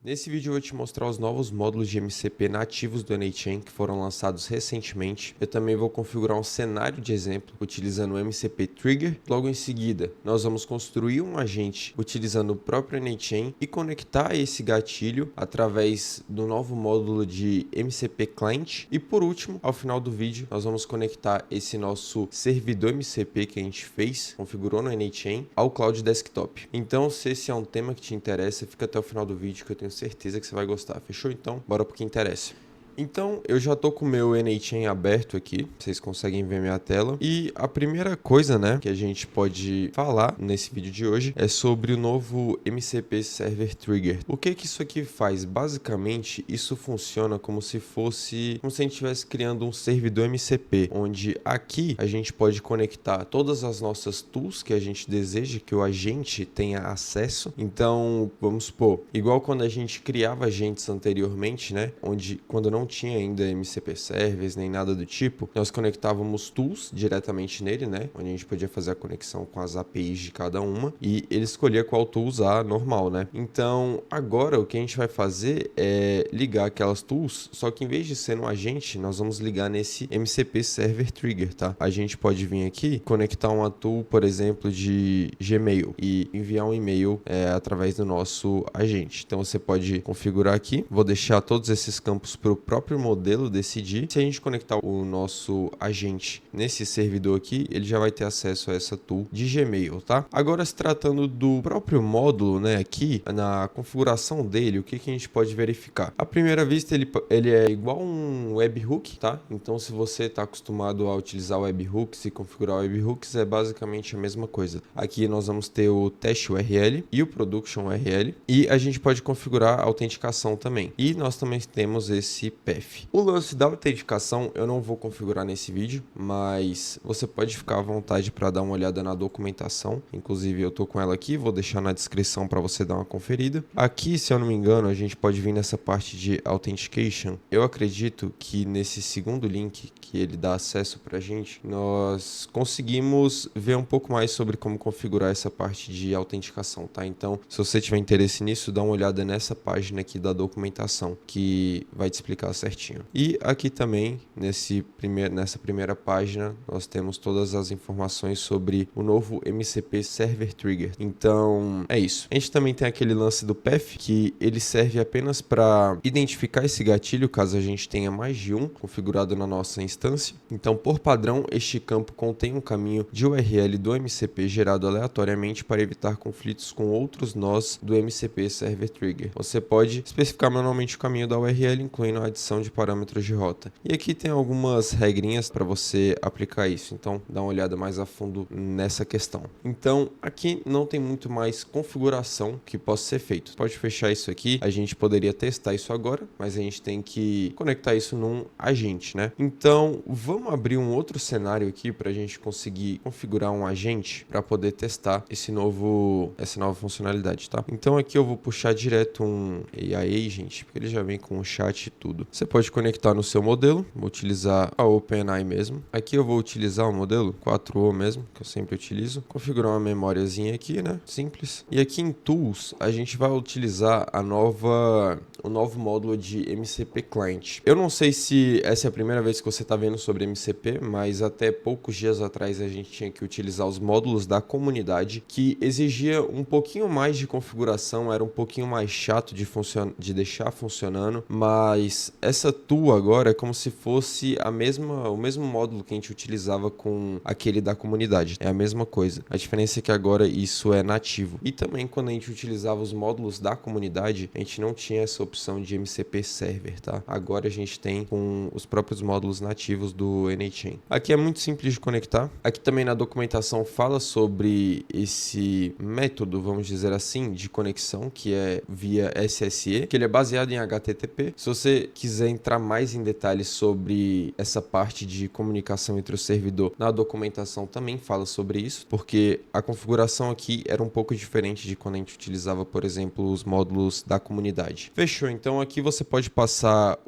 Nesse vídeo eu vou te mostrar os novos módulos de MCP nativos do NAChain que foram lançados recentemente. Eu também vou configurar um cenário de exemplo utilizando o MCP Trigger. Logo em seguida, nós vamos construir um agente utilizando o próprio NAChain e conectar esse gatilho através do novo módulo de MCP Client. E por último, ao final do vídeo, nós vamos conectar esse nosso servidor MCP que a gente fez, configurou no NAChain, ao Cloud Desktop. Então, se esse é um tema que te interessa, fica até o final do vídeo que eu tenho certeza que você vai gostar. Fechou? Então, bora pro que interessa. Então, eu já tô com o meu NAChain aberto aqui, vocês conseguem ver minha tela. E a primeira coisa, que a gente pode falar nesse vídeo de hoje é sobre o novo MCP Server Trigger. O que isso aqui faz? Basicamente, isso funciona como se a gente estivesse criando um servidor MCP, onde aqui a gente pode conectar todas as nossas tools que a gente deseja que o agente tenha acesso. Então, vamos supor, igual quando a gente criava agentes anteriormente, onde quando não tinha ainda MCP Servers nem nada do tipo, nós conectávamos tools diretamente nele, onde a gente podia fazer a conexão com as APIs de cada uma e ele escolhia qual tool usar normal, Então, agora o que a gente vai fazer é ligar aquelas tools, só que em vez de ser no agente, nós vamos ligar nesse MCP Server Trigger, tá? A gente pode vir aqui, conectar uma tool, por exemplo, de Gmail e enviar um e-mail através do nosso agente. Então, você pode configurar aqui, vou deixar todos esses campos para o próprio modelo decidir. Se a gente conectar o nosso agente nesse servidor aqui, ele já vai ter acesso a essa tool de Gmail, tá? Agora, se tratando do próprio módulo, aqui na configuração dele, o que a gente pode verificar? À primeira vista, ele é igual um webhook, tá? Então, se você está acostumado a utilizar webhooks e configurar webhooks, é basicamente a mesma coisa. Aqui nós vamos ter o teste URL e o production URL e a gente pode configurar a autenticação também. E nós também temos esse path. O lance da autenticação eu não vou configurar nesse vídeo, mas você pode ficar à vontade para dar uma olhada na documentação. Inclusive eu tô com ela aqui, vou deixar na descrição para você dar uma conferida. Aqui, se eu não me engano, a gente pode vir nessa parte de authentication. Eu acredito que nesse segundo link que ele dá acesso pra gente, nós conseguimos ver um pouco mais sobre como configurar essa parte de autenticação, tá? Então, se você tiver interesse nisso, dá uma olhada nessa página aqui da documentação, que vai te explicar certinho. E aqui também, nessa primeira página, nós temos todas as informações sobre o novo MCP Server Trigger. Então, é isso. A gente também tem aquele lance do path, que ele serve apenas para identificar esse gatilho, caso a gente tenha mais de um configurado na nossa instância. Então, por padrão, este campo contém um caminho de URL do MCP gerado aleatoriamente para evitar conflitos com outros nós do MCP Server Trigger. Você pode especificar manualmente o caminho da URL, incluindo a adição de parâmetros de rota. E aqui tem algumas regrinhas para você aplicar isso, então dá uma olhada mais a fundo nessa questão. Então, aqui não tem muito mais configuração que possa ser feito. Pode fechar isso aqui, a gente poderia testar isso agora, mas a gente tem que conectar isso num agente, Então, vamos abrir um outro cenário aqui para a gente conseguir configurar um agente para poder testar essa nova funcionalidade, tá? Então, aqui eu vou puxar direto um AI Agent, porque ele já vem com o chat e tudo. Você pode conectar no seu modelo, vou utilizar a OpenAI mesmo. Aqui eu vou utilizar o modelo 4O mesmo, que eu sempre utilizo. Configurar uma memóriazinha aqui, Simples. E aqui em Tools, a gente vai utilizar o novo módulo de MCP Client. Eu não sei se essa é a primeira vez que você está vendo sobre MCP, mas até poucos dias atrás a gente tinha que utilizar os módulos da comunidade, que exigia um pouquinho mais de configuração, era um pouquinho mais chato de deixar funcionando, mas essa tool agora é como se fosse o mesmo módulo que a gente utilizava com aquele da comunidade. É a mesma coisa. A diferença é que agora isso é nativo. E também quando a gente utilizava os módulos da comunidade, a gente não tinha essa opção de MCP Server, tá? Agora a gente tem com os próprios módulos nativos do NAChain. Aqui é muito simples de conectar. Aqui também na documentação fala sobre esse método, vamos dizer assim, de conexão, que é via SSE, que ele é baseado em HTTP. Se você quiser quiser entrar mais em detalhes sobre essa parte de comunicação entre o servidor, na documentação também fala sobre isso, porque a configuração aqui era um pouco diferente de quando a gente utilizava, por exemplo, os módulos da comunidade. Fechou? Então aqui você pode passar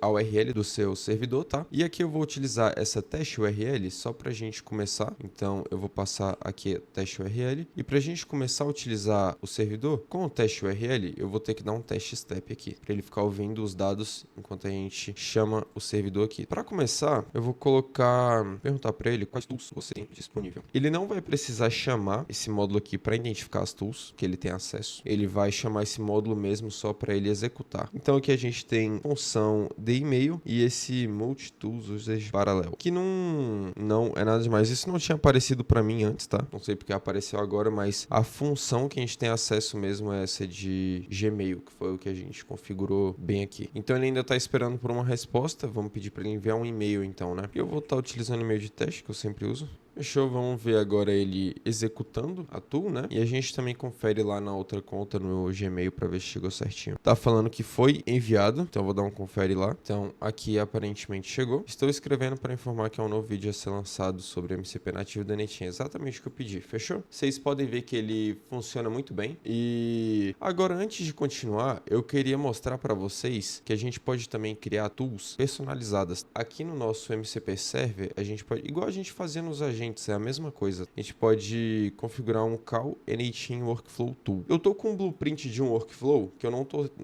a URL do seu servidor, tá? E aqui eu vou utilizar essa teste URL só para a gente começar. Então eu vou passar aqui teste URL, e para a gente começar a utilizar o servidor com o teste URL, eu vou ter que dar um teste step aqui, para ele ficar ouvindo os dados enquanto a gente chama o servidor aqui. Para começar, eu vou perguntar para ele quais tools você tem disponível. Ele não vai precisar chamar esse módulo aqui para identificar as tools que ele tem acesso. Ele vai chamar esse módulo mesmo só para ele executar. Então aqui a gente tem função de e-mail e esse multi-tools usage paralelo, que não é nada demais. Isso não tinha aparecido para mim antes, tá? Não sei porque apareceu agora, mas a função que a gente tem acesso mesmo é essa de Gmail, que foi o que a gente configurou bem aqui. Então ele ainda está esperando por uma resposta. Vamos pedir para ele enviar um e-mail então, né? Eu vou estar utilizando o e-mail de teste que eu sempre uso. Fechou, vamos ver agora ele executando a tool, né? E a gente também confere lá na outra conta no Gmail para ver se chegou certinho. Tá falando que foi enviado, então eu vou dar um confere lá. Então aqui aparentemente chegou. Estou escrevendo para informar que é um novo vídeo a ser lançado sobre MCP nativo da NetEnt. Exatamente o que eu pedi, fechou? Vocês podem ver que ele funciona muito bem. E agora, antes de continuar, eu queria mostrar para vocês que a gente pode também criar tools personalizadas. Aqui no nosso MCP Server, a gente pode, igual a gente fazia nos agentes, é a mesma coisa. A gente pode configurar um call NetEnt Workflow Tool. Eu tô com um blueprint de um workflow que eu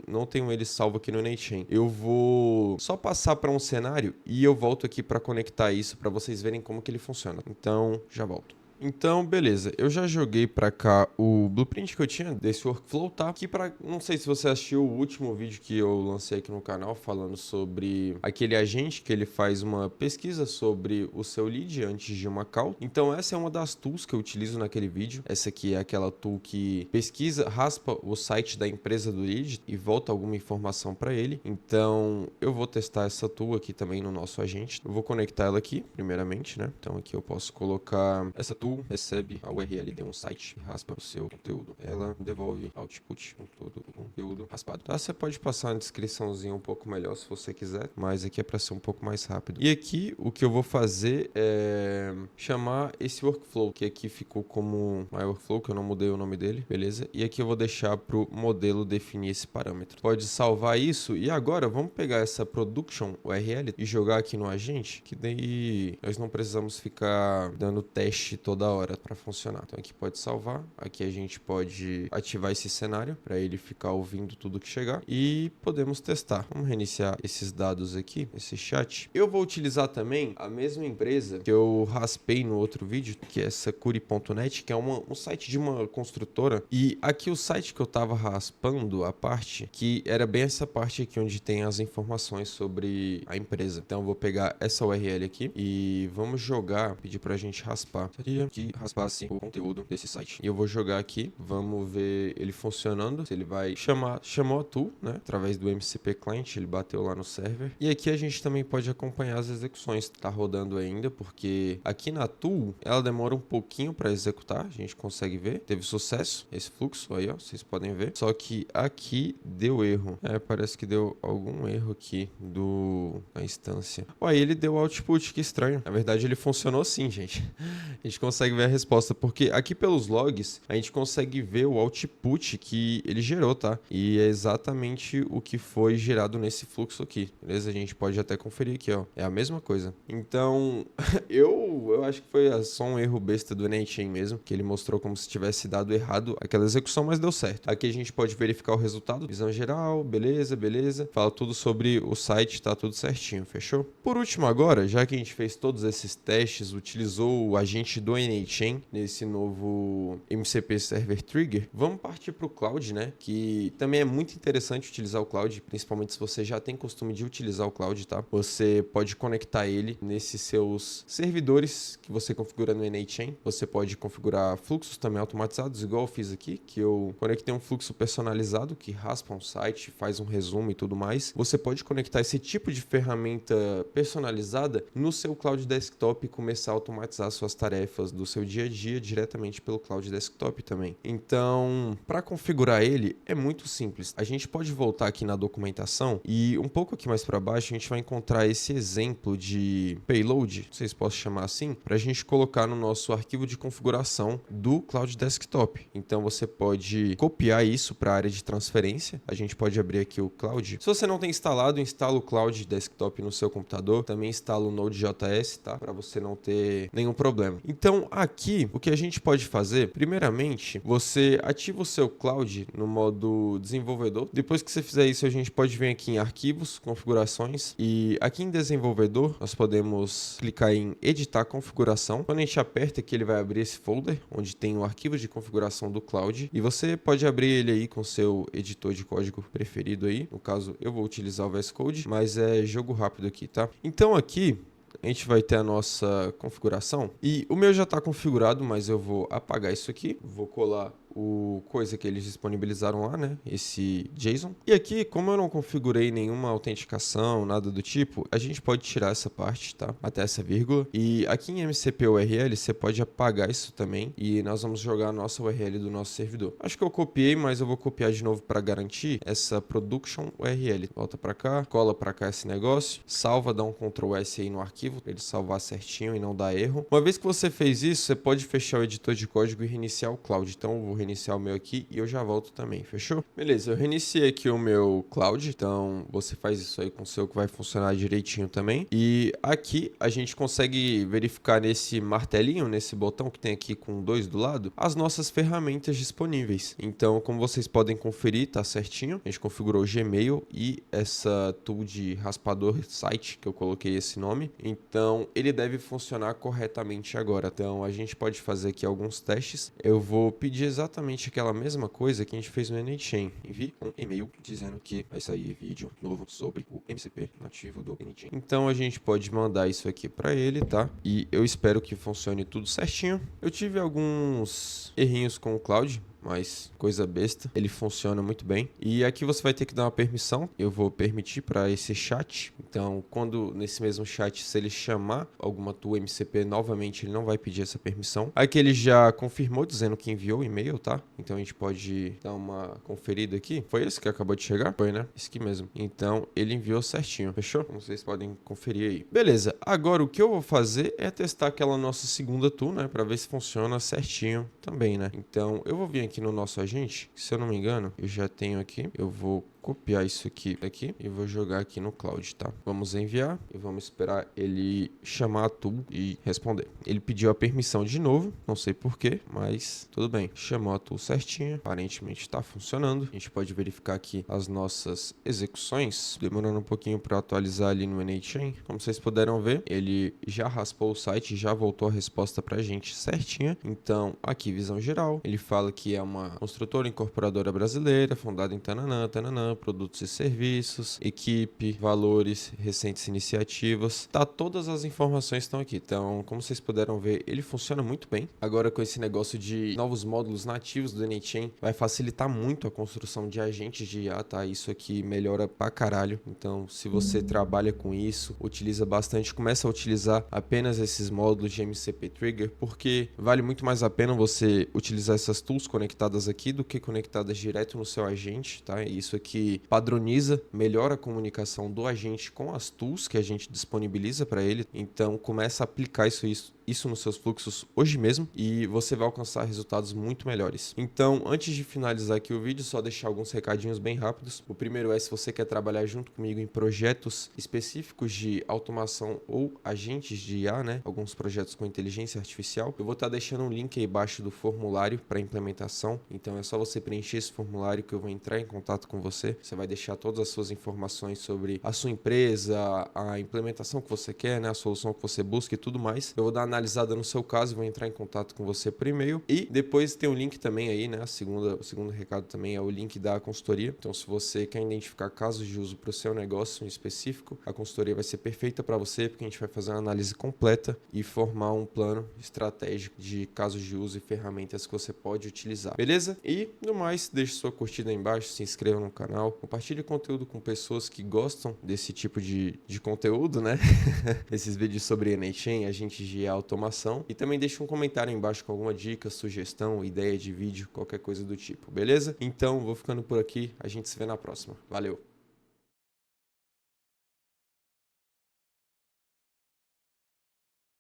não tenho ele salvo aqui no NetEnt. Eu vou só passar para um cenário e eu volto aqui para conectar isso para vocês verem como que ele funciona. Então, já volto. Então, beleza, eu já joguei pra cá o blueprint que eu tinha desse workflow, tá? Aqui não sei se você assistiu o último vídeo que eu lancei aqui no canal falando sobre aquele agente que ele faz uma pesquisa sobre o seu lead antes de uma call. Então essa é uma das tools que eu utilizo naquele vídeo. Essa aqui é aquela tool que pesquisa, raspa o site da empresa do lead e volta alguma informação para ele. Então eu vou testar essa tool aqui também no nosso agente. Eu vou conectar ela aqui, primeiramente, né? Então aqui eu posso colocar essa tool. Recebe a URL de um site e raspa o seu conteúdo. Ela devolve output com todo o conteúdo raspado. Tá? Você pode passar uma descriçãozinha um pouco melhor se você quiser, mas aqui é para ser um pouco mais rápido. E aqui o que eu vou fazer é chamar esse workflow, que aqui ficou como my workflow, que eu não mudei o nome dele, beleza? E aqui eu vou deixar pro modelo definir esse parâmetro. Pode salvar isso e agora vamos pegar essa production URL e jogar aqui no agente, que daí nós não precisamos ficar dando teste toda hora para funcionar. Então aqui pode salvar, aqui a gente pode ativar esse cenário para ele ficar ouvindo tudo que chegar e podemos testar. Vamos reiniciar esses dados aqui, esse chat. Eu vou utilizar também a mesma empresa que eu raspei no outro vídeo, que é essa Curi.net, que é um site de uma construtora. E aqui o site que eu tava raspando, a parte que era bem essa parte aqui onde tem as informações sobre a empresa. Então eu vou pegar essa URL aqui e vamos jogar, pedir pra gente raspar. Seria que raspasse o conteúdo desse site. E eu vou jogar aqui, vamos ver ele funcionando. Se ele vai chamou a tool, né? Através do MCP Client, ele bateu lá no server. E aqui a gente também pode acompanhar as execuções. Tá rodando ainda, porque aqui na tool, ela demora um pouquinho para executar. A gente consegue ver. Teve sucesso esse fluxo aí, ó. Vocês podem ver. Só que aqui deu erro. Parece que deu algum erro aqui da instância. Ó, ele deu output, que estranho. Na verdade, ele funcionou sim, gente. A gente consegue ver a resposta, porque aqui pelos logs a gente consegue ver o output que ele gerou, tá? E é exatamente o que foi gerado nesse fluxo aqui, beleza? A gente pode até conferir aqui, ó. É a mesma coisa. Então, eu acho que foi só um erro besta do NetEnt mesmo, que ele mostrou como se tivesse dado errado aquela execução, mas deu certo. Aqui a gente pode verificar o resultado, visão geral, beleza, beleza. Fala tudo sobre o site, tá tudo certinho, fechou? Por último agora, já que a gente fez todos esses testes, utilizou o agente do NetEnt nesse novo MCP Server Trigger, vamos partir para o Cloud, né? Que também é muito interessante utilizar o Cloud, principalmente se você já tem costume de utilizar o Cloud, tá? Você pode conectar ele nesses seus servidores servidores que você configura no n8n. Você pode configurar fluxos também automatizados, igual eu fiz aqui, que eu conectei um fluxo personalizado que raspa um site, faz um resumo e tudo mais. Você pode conectar esse tipo de ferramenta personalizada no seu Cloud Desktop e começar a automatizar suas tarefas do seu dia a dia diretamente pelo Cloud Desktop também. Então, para configurar ele é muito simples. A gente pode voltar aqui na documentação e um pouco aqui mais para baixo a gente vai encontrar esse exemplo de payload, vocês possam chamar assim, para a gente colocar no nosso arquivo de configuração do Cloud Desktop. Então você pode copiar isso para a área de transferência. A gente pode abrir aqui o Cloud. Se você não tem instalado, instala o Cloud Desktop no seu computador. Também instala o Node.js, tá? Para você não ter nenhum problema. Então aqui, o que a gente pode fazer, primeiramente, você ativa o seu Cloud no modo desenvolvedor. Depois que você fizer isso, a gente pode vir aqui em arquivos, configurações, e aqui em desenvolvedor, nós podemos clicar em editar configuração. Quando a gente aperta aqui, ele vai abrir esse folder, onde tem o arquivo de configuração do Cloud, e você pode abrir ele aí com seu editor de código preferido aí. No caso, eu vou utilizar o VS Code, mas é jogo rápido aqui, tá? Então aqui, a gente vai ter a nossa configuração, e o meu já está configurado, mas eu vou apagar isso aqui, vou colar o coisa que eles disponibilizaram lá, né? Esse JSON. E aqui, como eu não configurei nenhuma autenticação, nada do tipo, a gente pode tirar essa parte, tá? Até essa vírgula. E aqui em MCP URL, você pode apagar isso também. E nós vamos jogar a nossa URL do nosso servidor. Acho que eu copiei, mas eu vou copiar de novo para garantir essa production URL. Volta para cá, cola para cá esse negócio, salva, dá um Ctrl S aí no arquivo, para ele salvar certinho e não dar erro. Uma vez que você fez isso, você pode fechar o editor de código e reiniciar o Cloud. Então eu vou reiniciar o meu aqui e eu já volto também, fechou? Beleza, eu reiniciei aqui o meu Cloud, então você faz isso aí com o seu que vai funcionar direitinho também. E aqui a gente consegue verificar nesse martelinho, nesse botão que tem aqui com 2 do lado, as nossas ferramentas disponíveis. Então, como vocês podem conferir, tá certinho. A gente configurou o Gmail e essa tool de raspador site, que eu coloquei esse nome. Então, ele deve funcionar corretamente agora. Então, a gente pode fazer aqui alguns testes. Eu vou pedir exatamente aquela mesma coisa que a gente fez no n8n. Envie um e-mail dizendo que vai sair vídeo novo sobre o MCP nativo do n8n. Então a gente pode mandar isso aqui para ele, tá? E eu espero que funcione tudo certinho. Eu tive alguns errinhos com o Cloud, mas coisa besta, ele funciona muito bem. E aqui você vai ter que dar uma permissão. Eu vou permitir para esse chat. Então, quando nesse mesmo chat, se ele chamar alguma tool MCP novamente, ele não vai pedir essa permissão. Aqui ele já confirmou dizendo que enviou o e-mail, tá? Então a gente pode dar uma conferida aqui. Foi esse que acabou de chegar? Foi, né? Esse aqui mesmo. Então ele enviou certinho, fechou? Como vocês podem conferir aí. Beleza, agora o que eu vou fazer é testar aquela nossa segunda tool, né? Para ver se funciona certinho também, né? Então eu vou vir aqui no nosso agente, que, se eu não me engano, eu já tenho aqui. Eu vou copiar isso aqui e vou jogar aqui no Cloud, tá? Vamos enviar e vamos esperar ele chamar a tool e responder. Ele pediu a permissão de novo, não sei porquê, mas tudo bem. Chamou a tool certinha, aparentemente está funcionando. A gente pode verificar aqui as nossas execuções, demorando um pouquinho para atualizar ali no n8n. Como vocês puderam ver, ele já raspou o site, já voltou a resposta pra gente certinha. Então, aqui visão geral, ele fala que é uma construtora incorporadora brasileira, fundada em tananã, tananã, produtos e serviços, equipe, valores, recentes iniciativas, tá? Todas as informações estão aqui. Então, como vocês puderam ver, ele funciona muito bem. Agora, com esse negócio de novos módulos nativos do n8n, vai facilitar muito a construção de agentes de IA, tá? Isso aqui melhora pra caralho. Então, se você trabalha com isso, utiliza bastante, começa a utilizar apenas esses módulos de MCP Trigger, porque vale muito mais a pena você utilizar essas tools conectadas aqui do que conectadas direto no seu agente, tá? E isso aqui padroniza, melhora a comunicação do agente com as tools que a gente disponibiliza para ele. Então começa a aplicar isso nos seus fluxos hoje mesmo e você vai alcançar resultados muito melhores. Então, antes de finalizar aqui o vídeo, só deixar alguns recadinhos bem rápidos. O primeiro é, se você quer trabalhar junto comigo em projetos específicos de automação ou agentes de IA, né? Alguns projetos com inteligência artificial, eu vou estar deixando um link aí embaixo do formulário para implementação. Então é só você preencher esse formulário que eu vou entrar em contato com você. Você vai deixar todas as suas informações sobre a sua empresa, a implementação que você quer, né? A solução que você busca e tudo mais. Eu vou dar analisada no seu caso e vou entrar em contato com você por e-mail. E depois tem um link também aí, né? O segundo recado também é o link da consultoria. Então, se você quer identificar casos de uso para o seu negócio em específico, a consultoria vai ser perfeita para você, porque a gente vai fazer uma análise completa e formar um plano estratégico de casos de uso e ferramentas que você pode utilizar. Beleza? E, no mais, deixe sua curtida aí embaixo, se inscreva no canal, compartilhe conteúdo com pessoas que gostam desse tipo de conteúdo, né? Esses vídeos sobre NHN, agentes de automação. E também deixe um comentário aí embaixo com alguma dica, sugestão, ideia de vídeo, qualquer coisa do tipo, beleza? Então, vou ficando por aqui, a gente se vê na próxima. Valeu!